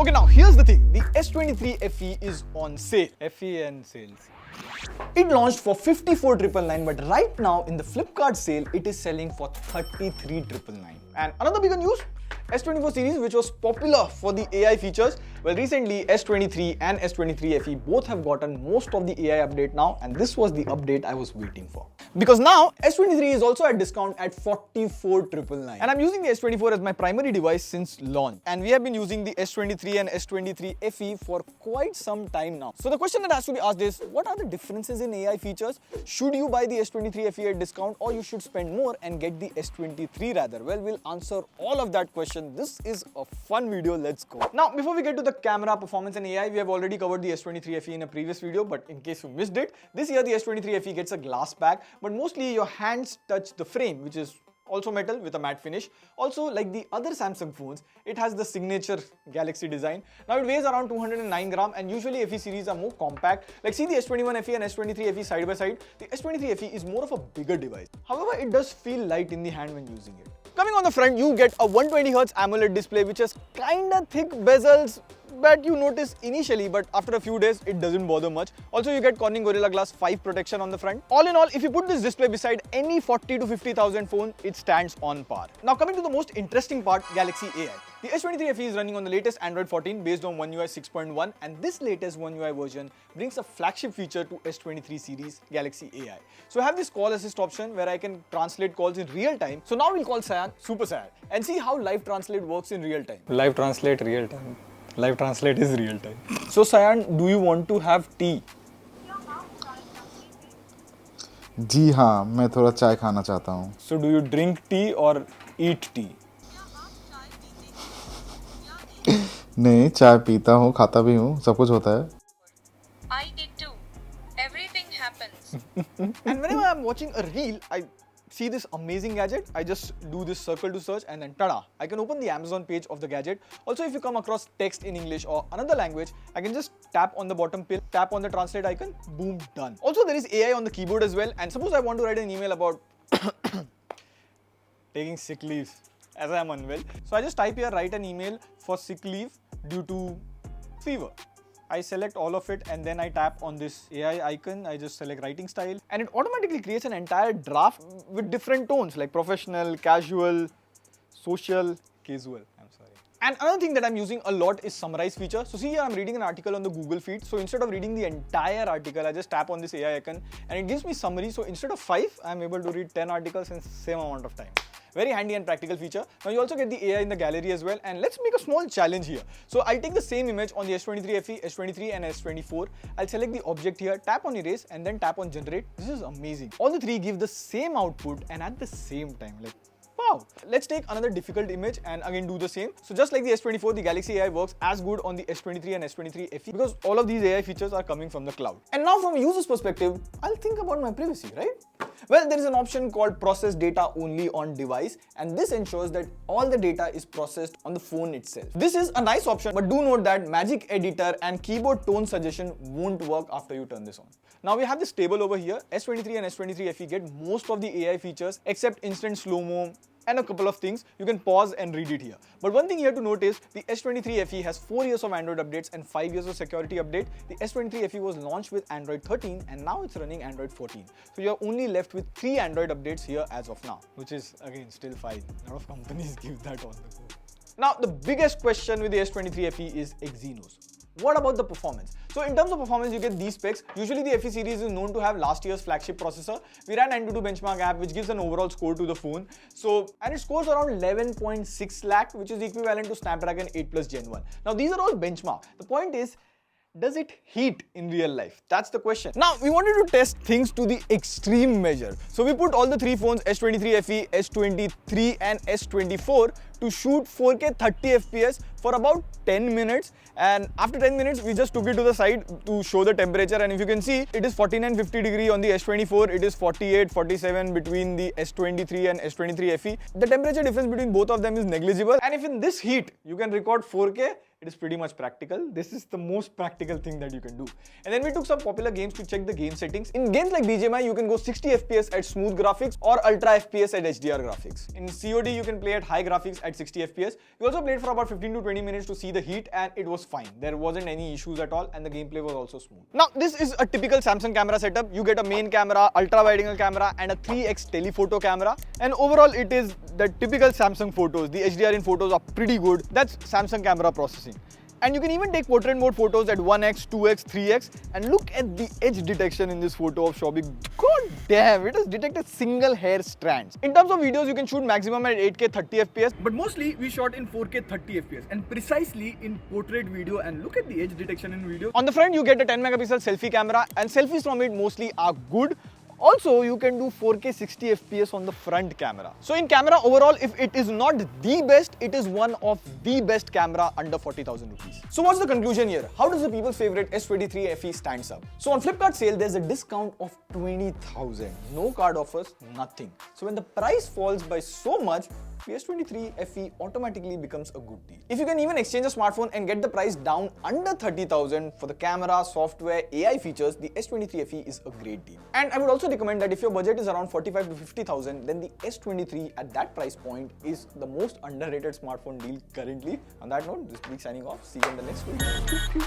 Okay, now here's the thing. The S23 FE is on sale. FE and sales. It launched for 54,999, but right now in the Flipkart sale, it is selling for 33,999. And another bigger news, S24 series, which was popular for the AI features, well, recently S23 and S23 FE both have gotten most of the AI update now, and this was the update I was waiting for. Because now S23 is also at discount at 44,999, and I'm using the S24 as my primary device since launch, and we have been using the S23 and S23 FE for quite some time now. So the question that has to be asked is, what are the differences in AI features? Should you buy the S23 FE at discount, or you should spend more and get the S23 rather? Well, we'll answer all of that question. This is a fun video. Let's go. Now, before we get to the camera, performance and AI, we have already covered the S23 FE in a previous video, but in case you missed it, this year the S23 FE gets a glass back, but mostly your hands touch the frame, which is also metal with a matte finish. Also, like the other Samsung phones, it has the signature Galaxy design. Now it weighs around 209 grams, and usually FE series are more compact. Like see the S21 FE and S23 FE side by side, the S23 FE is more of a bigger device. However, it does feel light in the hand when using it. Coming on the front, you get a 120Hz AMOLED display which has kinda thick bezels that you notice initially, but after a few days it doesn't bother much. Also, you get Corning Gorilla Glass 5 protection on the front. All in all, if you put this display beside any 40 to 50,000 phone, it stands on par. Now coming to the most interesting part, Galaxy AI. The S23 FE is running on the latest Android 14 based on One UI 6.1, and this latest One UI version brings a flagship feature to S23 series, Galaxy AI. So I have this call assist option where I can translate calls in real time. So now we'll call Cyan Super Cyan and see how Live Translate works in real time. Live translate real time. Live translate is real time. So Cyan, do you want to have tea? जी हाँ, मैं थोड़ा चाय खाना चाहता हूँ. So do you drink tea or eat tea? नहीं, चाय पीता हूँ, खाता भी हूँ, सब कुछ होता है. I did too. Everything happens. And whenever I'm watching a reel, I see this amazing gadget. I just do this circle to search and then tada, I can open the Amazon page of the gadget. Also, if you come across text in English or another language, I can just tap on the bottom pill, tap on the translate icon, boom, done. Also, there is AI on the keyboard as well. And suppose I want to write an email about taking sick leave as I am unwell. So I just type here, write an email for sick leave due to fever. I select all of it and then I tap on this AI icon. I just select writing style and it automatically creates an entire draft with different tones like professional, casual, social, casual. I'm sorry. And another thing that I'm using a lot is summarize feature. So see here I'm reading an article on the Google feed. So instead of reading the entire article, I just tap on this AI icon and it gives me summary. So instead of 5, I'm able to read 10 articles in same amount of time. Very handy and practical feature. Now you also get the AI in the gallery as well, and let's make a small challenge here. So I'll take the same image on the S23 FE, S23 and S24. I'll select the object here, tap on erase and then tap on generate. This is amazing. All the three give the same output and at the same time. Like, wow. Let's take another difficult image and again do the same. So just like the S24, the Galaxy AI works as good on the S23 and S23 FE because all of these AI features are coming from the cloud. And now from a user's perspective, I'll think about my privacy, right? Well, there is an option called process data only on device, and this ensures that all the data is processed on the phone itself. This is a nice option, but do note that Magic Editor and keyboard tone suggestion won't work after you turn this on. Now we have this table over here. S23 and S23 FE get most of the AI features except instant slow-mo and a couple of things. You can pause and read it here. But one thing here to note is the S23 FE has 4 years of Android updates and 5 years of security update. The S23 FE was launched with Android 13 and now it's running Android 14. So you're only left with 3 Android updates here as of now, which is again still fine. A lot of companies give that on the go. Now the biggest question with the S23 FE is Exynos. What about the performance? So in terms of performance, you get these specs. Usually the FE series is known to have last year's flagship processor. We ran AnTuTu benchmark app, which gives an overall score to the phone. And it scores around 11.6 lakh, which is equivalent to Snapdragon 8 Plus Gen 1. Now these are all benchmark. The point is, does it heat in real life? That's the question. Now, we wanted to test things to the extreme measure. So we put all the 3 phones, S23 FE, S23 and S24 to shoot 4K 30 FPS for about 10 minutes. And after 10 minutes, we just took it to the side to show the temperature. And if you can see, it is 49-50 degree on the S24. It is 48-47 between the S23 and S23 FE. The temperature difference between both of them is negligible. And if in this heat, you can record 4K, It is pretty much practical. This is the most practical thing that you can do. And then we took some popular games to check the game settings. In games like BGMI, you can go 60 FPS at smooth graphics or ultra FPS at HDR graphics. In COD, you can play at high graphics at 60 FPS. We also played for about 15 to 20 minutes to see the heat, and it was fine. There wasn't any issues at all, and the gameplay was also smooth. Now, this is a typical Samsung camera setup. You get a main camera, ultra wide angle camera, and a 3x telephoto camera. And overall, it is the typical Samsung photos. The HDR in photos are pretty good. That's Samsung camera processing. And you can even take portrait mode photos at 1x, 2x, 3x, and look at the edge detection in this photo of Shobik. God damn, it has detected single hair strands. In terms of videos, you can shoot maximum at 8K 30 FPS, but mostly we shot in 4K 30 FPS and precisely in portrait video, and look at the edge detection in video. On the front, you get a 10 megapixel selfie camera, and selfies from it mostly are good. Also, you can do 4K 60 FPS on the front camera. So in camera overall, if it is not the best, it is one of the best camera under 40,000 rupees. So what's the conclusion here? How does the people's favorite S23 FE stands up? So on Flipkart sale, there's a discount of 20,000. No card offers, nothing. So when the price falls by so much, the S23 FE automatically becomes a good deal. If you can even exchange a smartphone and get the price down under 30,000 for the camera, software, AI features, the S23 FE is a great deal. And I would also recommend that if your budget is around 45 to 50,000, then the S23 at that price point is the most underrated smartphone deal currently. On that note, this is Bleak signing off. See you in the next video.